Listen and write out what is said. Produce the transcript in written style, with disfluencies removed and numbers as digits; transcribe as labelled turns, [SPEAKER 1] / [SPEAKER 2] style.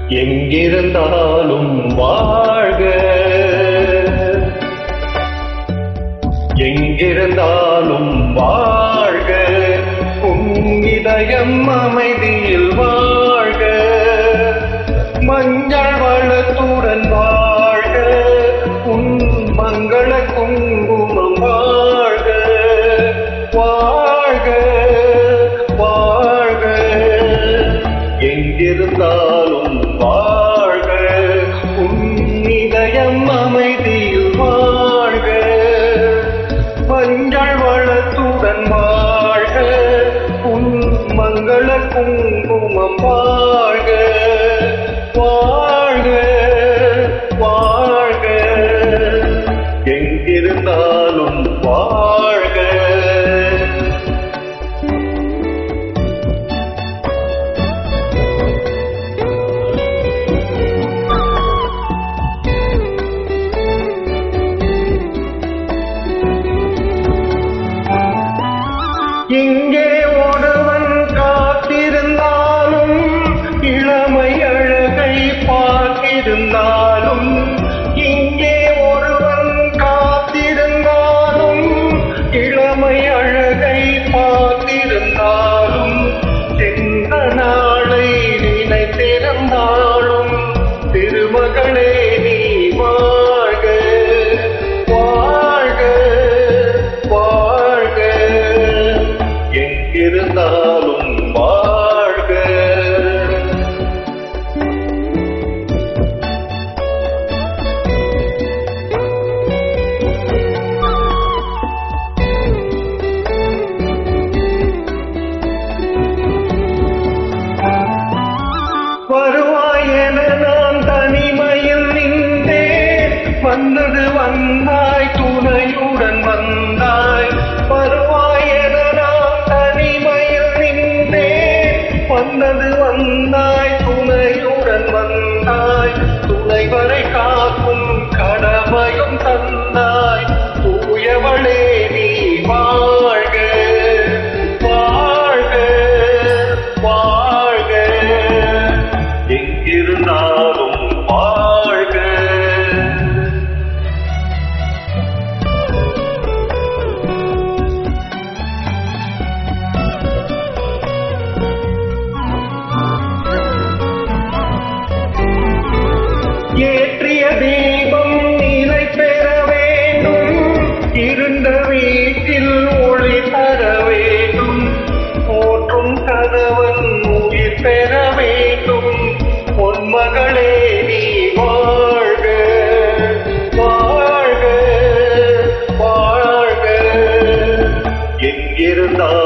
[SPEAKER 1] எங்கிருந்தாலும் வாழ்க, எங்கிருந்தாலும் வாழ்க, உன் இதயம் அமைதியில் வாழ்க, மஞ்சள் வளத்துடன் வாழ்க, உன் மங்கள குங்குமம் வாழ்க, வாழ்க வாழ்க, எங்கிருந்தாலும் வாழ்க, உன் இதயம் அமைதியில் வாழ்க, மஞ்சள் வளத்துடன் வாழ்க, உன் மங்கள குங்குமம் வாழ்க, வாழ்க வாழ்க, எங்கிருந்தாலும் வாழ்க. இங்கே ஒருவன் காத்திருந்தாலும், இளமை அழகை பார்த்திருந்தாலும், இங்கே ஒருவன் காத்திருந்தாலும், இளமை அழகை பார்த்திருந்தாலும், சென்ற நாளை நினைத்திருந்தாலும், திருமகளே நீ வாழ்க, வாழ்க வாழ்க, எங்கிருந்தாலும் வாழ்க. வருவாய் என நான் தனிமையில் நின்றேன், வந்தது வந்தாய் துணையுடன் வந்தாய், வருவாய் என நான் தனிமையில் நின்றேன், வந்தது வந்தாய் துணையுடன் வந்தாய், துணைவரை காக்கும் கடமையும் தந்தாய், தூயவளே நீ வாழ்க, வாழ்க வாழ்க, எங்கிருந்தாலும் வாழ்க. ஏற்றிய தீபம் நிலை பெற வேண்டும், இருந்த வீட்டில் ஒளி தர வேண்டும், போற்றும் கணவன் உயிர் பெற வேண்டும், பொன்மகளே நீ வாழ்க, வாழ்க வாழ்க, எங்கிருந்தாலும்